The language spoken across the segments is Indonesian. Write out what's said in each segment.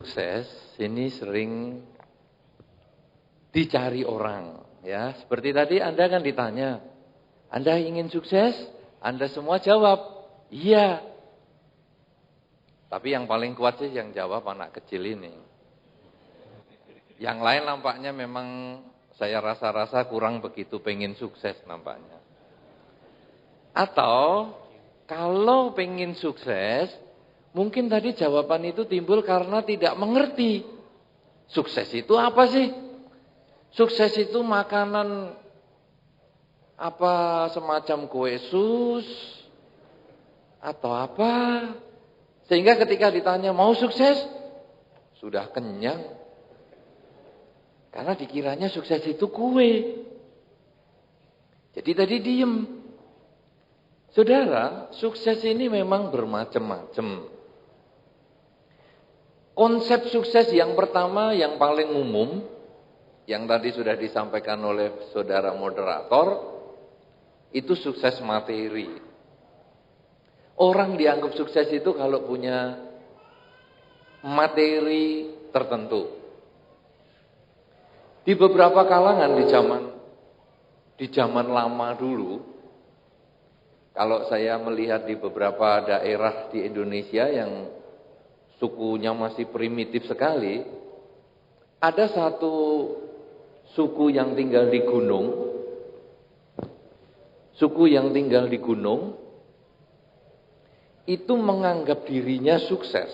Sukses ini sering dicari orang, ya. Seperti tadi Anda kan ditanya, Anda ingin sukses? Anda semua jawab, iya. Tapi yang paling kuat sih yang jawab anak kecil ini. Yang lain nampaknya memang saya rasa-rasa kurang begitu pengen sukses nampaknya. Atau kalau pengen sukses, mungkin tadi jawaban itu timbul karena tidak mengerti. Sukses itu apa sih? Sukses itu makanan apa semacam kue sus atau apa? Sehingga ketika ditanya mau sukses, sudah kenyang. Karena dikiranya sukses itu kue. Jadi tadi diem. Saudara, sukses ini memang bermacam-macam. Konsep sukses yang pertama, yang paling umum, yang tadi sudah disampaikan oleh saudara moderator, itu sukses materi. Orang dianggap sukses itu kalau punya materi tertentu. Di beberapa kalangan di zaman lama dulu, kalau saya melihat di beberapa daerah di Indonesia yang sukunya masih primitif sekali, ada satu suku yang tinggal di gunung. Suku yang tinggal di gunung itu menganggap dirinya sukses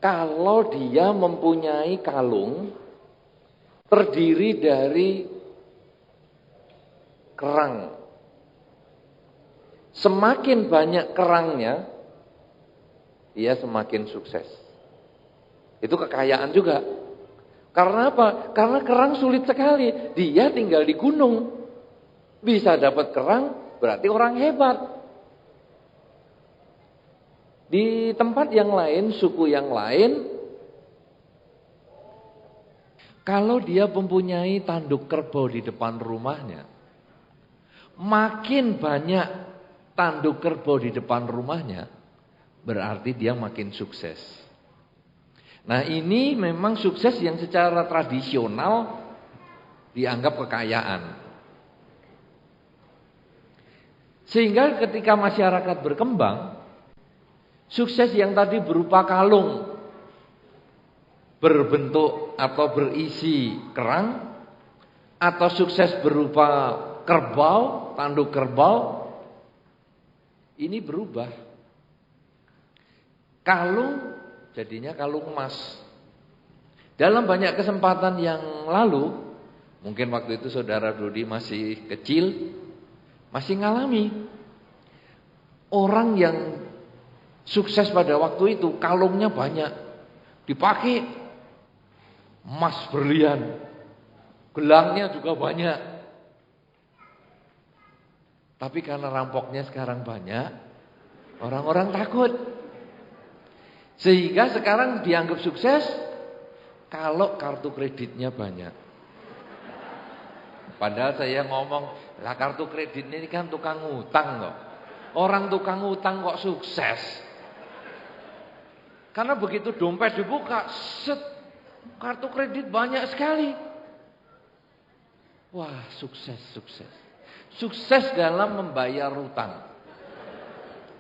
kalau dia mempunyai kalung terdiri dari kerang. Semakin banyak kerangnya, dia semakin sukses. Itu kekayaan juga. Karena apa? Karena kerang sulit sekali. Dia tinggal di gunung. Bisa dapat kerang, berarti orang hebat. Di tempat yang lain, suku yang lain, kalau dia mempunyai tanduk kerbau di depan rumahnya, makin banyak tanduk kerbau di depan rumahnya, berarti dia makin sukses. Nah, ini memang sukses yang secara tradisional dianggap kekayaan. Sehingga ketika masyarakat berkembang, sukses yang tadi berupa kalung berbentuk atau berisi kerang, atau sukses berupa kerbau, tanduk kerbau, ini berubah. Kalung jadinya kalung emas. Dalam banyak kesempatan yang lalu, mungkin waktu itu saudara Dodi masih kecil, masih ngalami orang yang sukses pada waktu itu kalungnya banyak, dipakai emas berlian, gelangnya juga banyak. Tapi karena rampoknya sekarang banyak, orang-orang takut. Sehingga sekarang dianggap sukses kalau kartu kreditnya banyak. Padahal saya ngomong, lah kartu kredit ini kan tukang utang kok. Orang tukang utang kok sukses? Karena begitu dompet dibuka, set, kartu kredit banyak sekali. Wah, sukses. Sukses dalam membayar utang.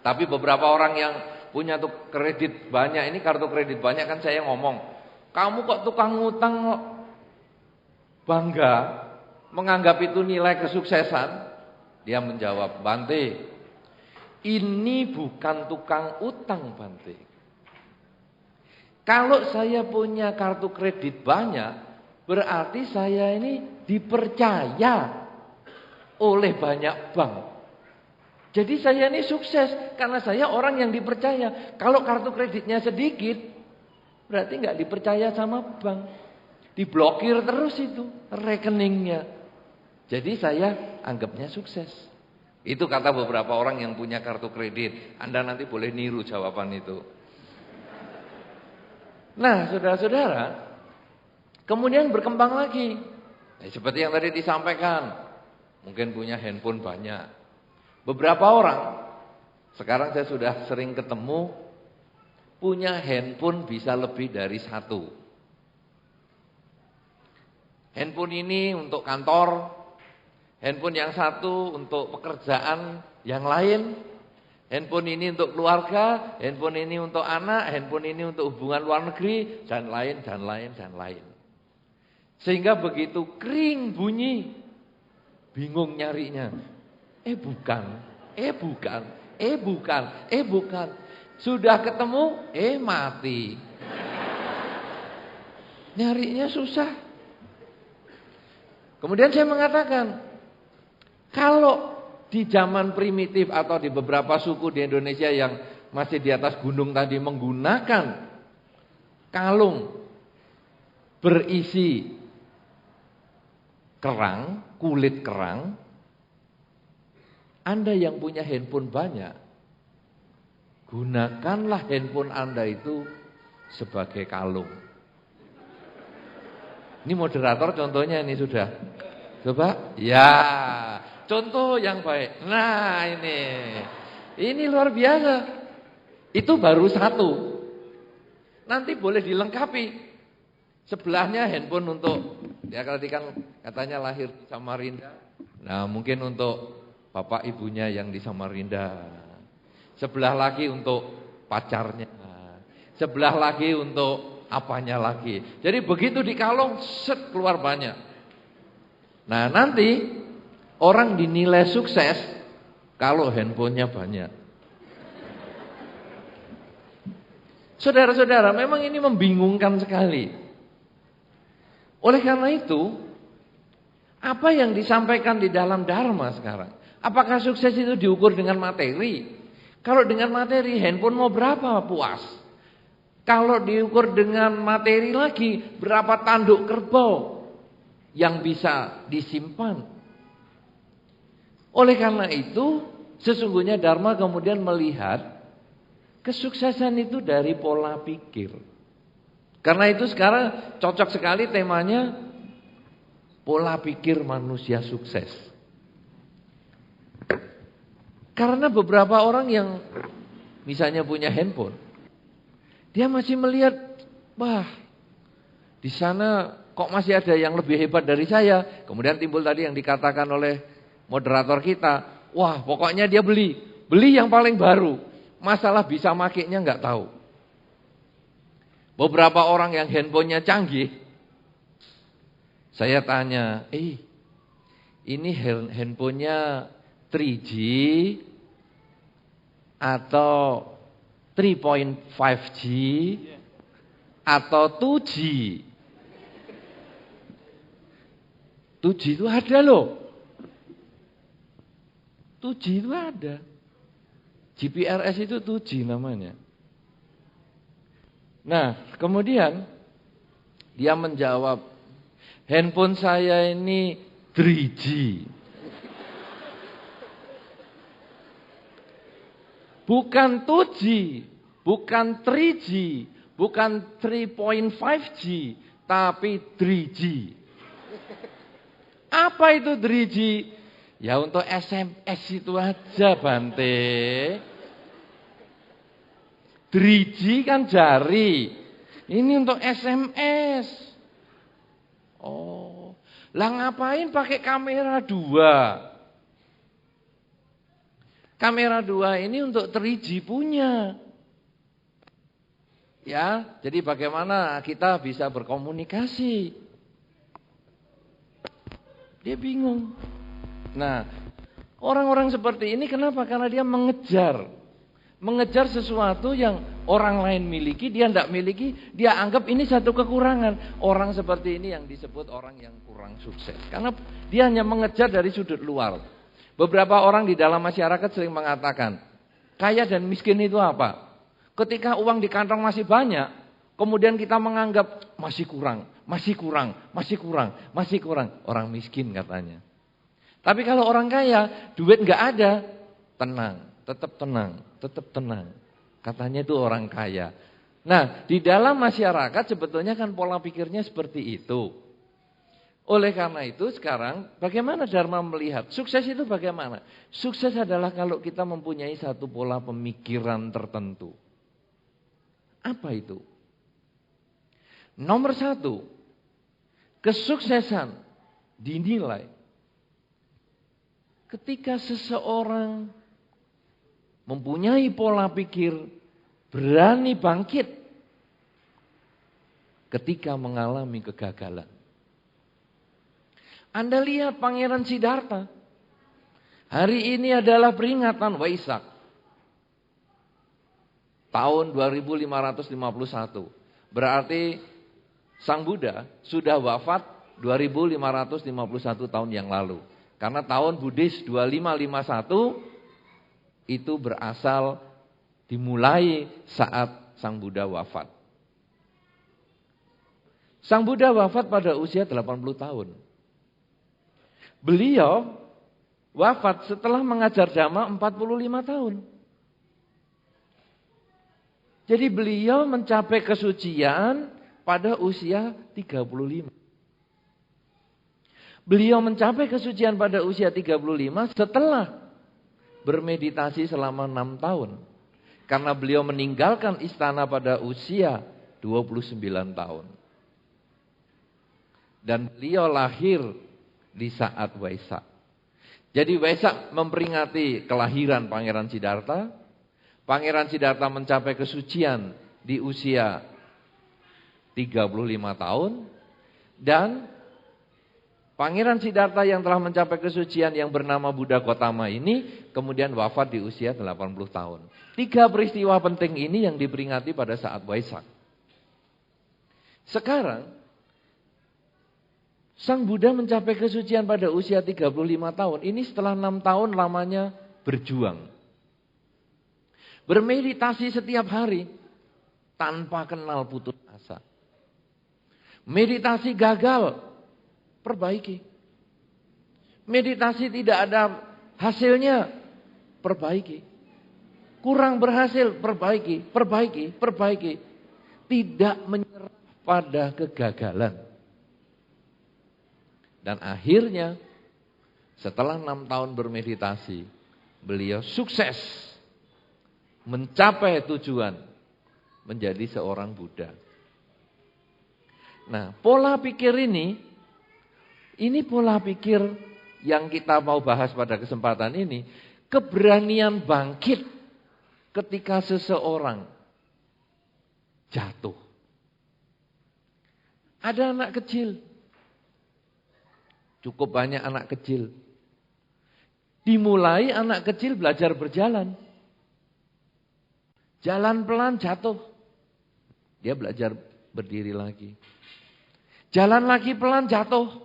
Tapi beberapa orang yang punya tuh kredit banyak, ini kartu kredit banyak, kan saya ngomong, kamu kok tukang utang kok bangga menganggap itu nilai kesuksesan? Dia menjawab, Bante, ini bukan tukang utang, Bante. Kalau saya punya kartu kredit banyak, berarti saya ini dipercaya oleh banyak bank. Jadi saya ini sukses karena saya orang yang dipercaya. Kalau kartu kreditnya sedikit, berarti nggak dipercaya sama bank. Diblokir terus itu rekeningnya. Jadi saya anggapnya sukses. Itu kata beberapa orang yang punya kartu kredit. Anda nanti boleh niru jawaban itu. Nah, saudara-saudara, kemudian berkembang lagi. Seperti yang tadi disampaikan, mungkin punya handphone banyak. Beberapa orang, sekarang saya sudah sering ketemu, punya handphone bisa lebih dari satu. Handphone ini untuk kantor, handphone yang satu untuk pekerjaan yang lain, handphone ini untuk keluarga, handphone ini untuk anak, handphone ini untuk hubungan luar negeri, dan lain, dan lain, dan lain. Sehingga begitu kering bunyi, bingung nyarinya. Bukan, bukan, bukan, bukan. Sudah ketemu, mati. Nyarinya susah. Kemudian saya mengatakan, kalau di zaman primitif atau di beberapa suku di Indonesia yang masih di atas gunung tadi menggunakan kalung berisi kerang, kulit kerang, Anda yang punya handphone banyak, gunakanlah handphone Anda itu sebagai kalung. Ini moderator contohnya ini sudah. Coba, ya, contoh yang baik. Nah ini luar biasa. Itu baru satu. Nanti boleh dilengkapi. Sebelahnya handphone untuk, ya tadi kan katanya lahir di Samarinda. Nah mungkin untuk bapak ibunya yang di Samarinda. Sebelah lagi untuk pacarnya. Sebelah lagi untuk apanya lagi. Jadi begitu dikalung, set keluar banyak. Nah nanti orang dinilai sukses kalau handphonenya banyak. Saudara-saudara, memang ini membingungkan sekali. Oleh karena itu, apa yang disampaikan di dalam Dharma sekarang? Apakah sukses itu diukur dengan materi? Kalau dengan materi, handphone mau berapa puas? Kalau diukur dengan materi lagi, berapa tanduk kerbau yang bisa disimpan? Oleh karena itu, sesungguhnya Dharma kemudian melihat kesuksesan itu dari pola pikir. Karena itu sekarang cocok sekali temanya pola pikir manusia sukses. Karena beberapa orang yang misalnya punya handphone, dia masih melihat, wah, di sana kok masih ada yang lebih hebat dari saya. Kemudian timbul tadi yang dikatakan oleh moderator kita, wah, pokoknya dia beli yang paling baru. Masalah bisa makainya nggak tahu. Beberapa orang yang handphonenya canggih, saya tanya, ini handphonenya 3G atau 3.5G atau 2G? 2G itu ada loh. 2G itu ada. GPRS itu 2G namanya. Nah, kemudian dia menjawab, handphone saya ini 3G. Bukan 2G, bukan 3G, bukan 3.5G, tapi 3G. Apa itu 3G? Ya untuk SMS itu aja, Bante. 3G kan jari. Ini untuk SMS. Oh. Lah ngapain pakai kamera 2? Kamera 2 ini untuk 3G punya. Ya, jadi bagaimana kita bisa berkomunikasi? Dia bingung. Nah, orang-orang seperti ini kenapa? Karena dia mengejar sesuatu yang orang lain miliki, dia tidak miliki, dia anggap ini satu kekurangan. Orang seperti ini yang disebut orang yang kurang sukses. Karena dia hanya mengejar dari sudut luar. Beberapa orang di dalam masyarakat sering mengatakan, kaya dan miskin itu apa? Ketika uang di kantong masih banyak, kemudian kita menganggap masih kurang. Orang miskin katanya. Tapi kalau orang kaya, duit nggak ada, tetap tenang. Katanya itu orang kaya. Nah, di dalam masyarakat sebetulnya kan pola pikirnya seperti itu. Oleh karena itu sekarang bagaimana Dharma melihat sukses itu bagaimana? Sukses adalah kalau kita mempunyai satu pola pemikiran tertentu. Apa itu? Nomor satu, kesuksesan dinilai ketika seseorang mempunyai pola pikir berani bangkit ketika mengalami kegagalan. Anda lihat Pangeran Siddhartha. Hari ini adalah peringatan Waisak. Tahun 2551. Berarti Sang Buddha sudah wafat 2551 tahun yang lalu. Karena tahun Buddhis 2551 itu berasal dimulai saat Sang Buddha wafat. Sang Buddha wafat pada usia 80 tahun. Beliau wafat setelah mengajar Dhamma 45 tahun. Jadi beliau mencapai kesucian pada usia 35. Beliau mencapai kesucian pada usia 35 setelah bermeditasi selama 6 tahun. Karena beliau meninggalkan istana pada usia 29 tahun. Dan beliau lahir di saat Waisak. Jadi Waisak memperingati kelahiran Pangeran Siddhartha. Pangeran Siddhartha mencapai kesucian di usia 35 tahun. Dan Pangeran Siddhartha yang telah mencapai kesucian yang bernama Buddha Gautama ini kemudian wafat di usia 80 tahun. 3 peristiwa penting ini yang diperingati pada saat Waisak. Sekarang Sang Buddha mencapai kesucian pada usia 35 tahun. Ini setelah 6 tahun lamanya berjuang. Bermeditasi setiap hari tanpa kenal putus asa. Meditasi gagal, perbaiki. Meditasi tidak ada hasilnya, perbaiki. Kurang berhasil, perbaiki. Tidak menyerah pada kegagalan. Dan akhirnya setelah 6 tahun bermeditasi, beliau sukses mencapai tujuan menjadi seorang Buddha. Nah, pola pikir ini pola pikir yang kita mau bahas pada kesempatan ini. Keberanian bangkit ketika seseorang jatuh. Ada anak kecil. Cukup banyak anak kecil. Dimulai anak kecil belajar berjalan. Jalan pelan jatuh. Dia belajar berdiri lagi. Jalan lagi pelan jatuh.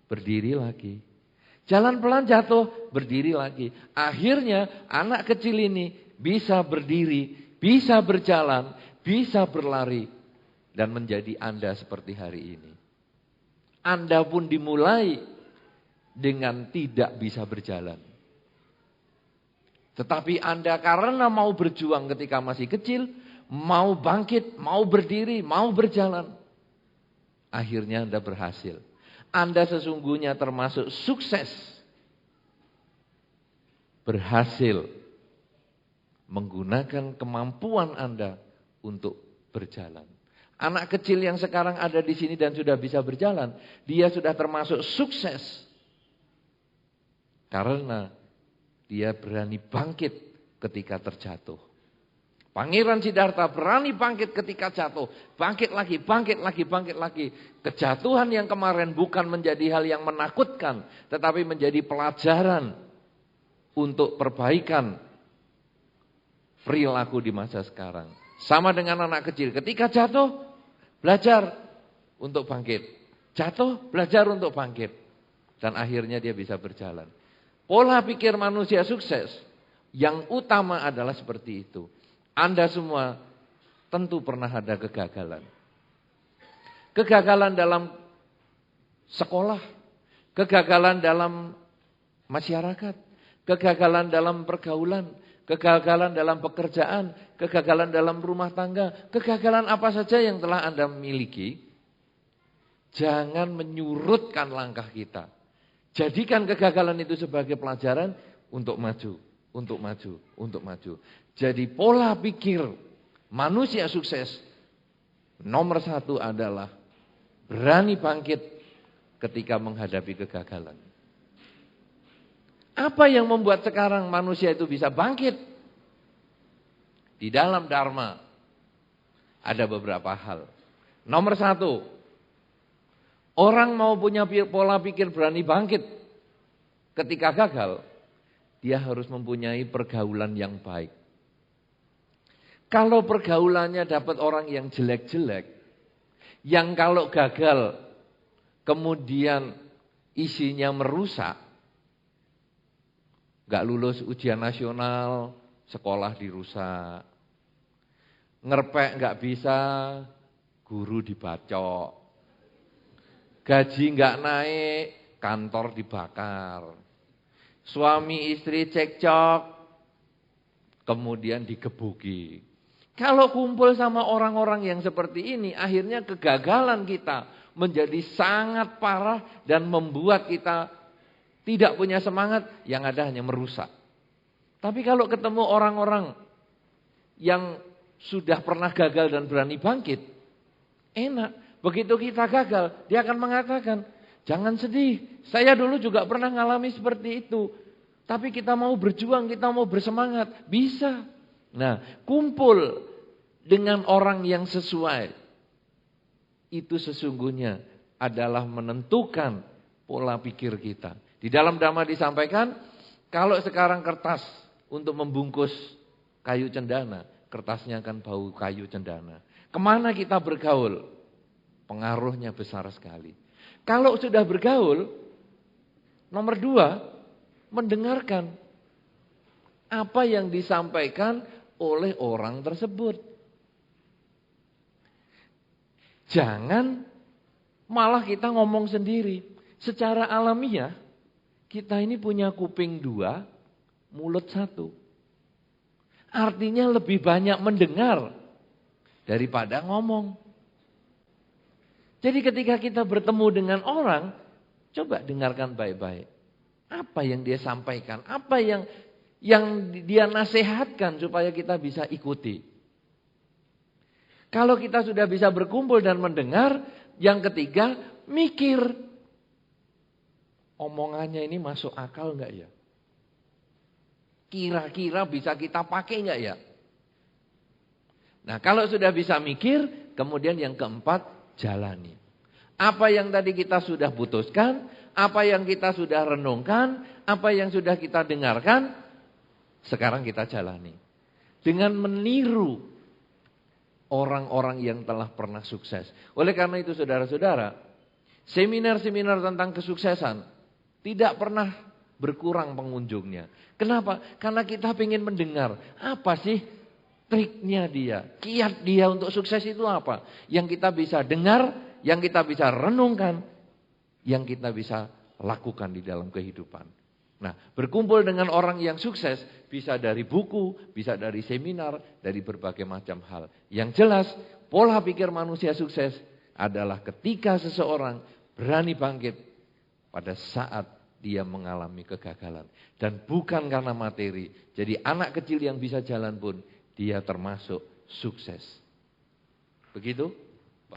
Berdiri lagi. Jalan pelan jatuh, berdiri lagi. Akhirnya anak kecil ini bisa berdiri, bisa berjalan, bisa berlari. Dan menjadi Anda seperti hari ini. Anda pun dimulai dengan tidak bisa berjalan. Tetapi Anda karena mau berjuang ketika masih kecil, mau bangkit, mau berdiri, mau berjalan. Akhirnya Anda berhasil. Anda sesungguhnya termasuk sukses. Berhasil menggunakan kemampuan Anda untuk berjalan. Anak kecil yang sekarang ada di sini dan sudah bisa berjalan, dia sudah termasuk sukses. Karena dia berani bangkit ketika terjatuh. Pangeran Siddhartha berani bangkit ketika jatuh. Bangkit lagi. Kejatuhan yang kemarin bukan menjadi hal yang menakutkan, tetapi menjadi pelajaran untuk perbaikan perilaku di masa sekarang. Sama dengan anak kecil, ketika jatuh, belajar untuk bangkit. Jatuh, belajar untuk bangkit. Dan akhirnya dia bisa berjalan. Pola pikir manusia sukses yang utama adalah seperti itu. Anda semua tentu pernah ada kegagalan. Kegagalan dalam sekolah. Kegagalan dalam masyarakat. Kegagalan dalam pergaulan. Kegagalan dalam pekerjaan, kegagalan dalam rumah tangga, kegagalan apa saja yang telah Anda miliki, jangan menyurutkan langkah kita. Jadikan kegagalan itu sebagai pelajaran untuk maju. Jadi pola pikir manusia sukses, nomor satu adalah berani bangkit ketika menghadapi kegagalan. Apa yang membuat sekarang manusia itu bisa bangkit? Di dalam Dharma ada beberapa hal. Nomor satu, orang mau punya pola pikir berani bangkit ketika gagal, dia harus mempunyai pergaulan yang baik. Kalau pergaulannya dapat orang yang jelek-jelek, yang kalau gagal kemudian isinya merusak, gak lulus ujian nasional, sekolah dirusak, ngerpek gak bisa, guru dibacok, gaji gak naik, kantor dibakar, suami istri cekcok, kemudian digebuki. Kalau kumpul sama orang-orang yang seperti ini, akhirnya kegagalan kita menjadi sangat parah dan membuat kita tidak punya semangat, yang ada hanya merusak. Tapi kalau ketemu orang-orang yang sudah pernah gagal dan berani bangkit, enak. Begitu kita gagal, dia akan mengatakan, jangan sedih, saya dulu juga pernah ngalami seperti itu. Tapi kita mau berjuang, kita mau bersemangat, bisa. Nah, kumpul dengan orang yang sesuai, itu sesungguhnya adalah menentukan pola pikir kita. Di dalam Dhamma disampaikan, kalau sekarang kertas untuk membungkus kayu cendana, kertasnya akan bau kayu cendana. Kemana kita bergaul? Pengaruhnya besar sekali. Kalau sudah bergaul, nomor 2, mendengarkan apa yang disampaikan oleh orang tersebut. Jangan malah kita ngomong sendiri. Secara alamiah, kita ini punya kuping 2, mulut 1. Artinya lebih banyak mendengar daripada ngomong. Jadi ketika kita bertemu dengan orang, coba dengarkan baik-baik. Apa yang dia sampaikan, apa yang dia nasihatkan supaya kita bisa ikuti. Kalau kita sudah bisa berkumpul dan mendengar, yang ketiga, mikir. Omongannya ini masuk akal enggak ya? Kira-kira bisa kita pakai enggak ya? Nah, kalau sudah bisa mikir, kemudian yang keempat, jalani. Apa yang tadi kita sudah putuskan, apa yang kita sudah renungkan, apa yang sudah kita dengarkan, sekarang kita jalani. Dengan meniru orang-orang yang telah pernah sukses. Oleh karena itu saudara-saudara, seminar-seminar tentang kesuksesan tidak pernah berkurang pengunjungnya. Kenapa? Karena kita ingin mendengar apa sih triknya dia, kiat dia untuk sukses itu apa. Yang kita bisa dengar, yang kita bisa renungkan, yang kita bisa lakukan di dalam kehidupan. Nah, berkumpul dengan orang yang sukses bisa dari buku, bisa dari seminar, dari berbagai macam hal. Yang jelas, pola pikir manusia sukses adalah ketika seseorang berani bangkit pada saat dia mengalami kegagalan. Dan bukan karena materi. Jadi anak kecil yang bisa jalan pun, dia termasuk sukses. Begitu?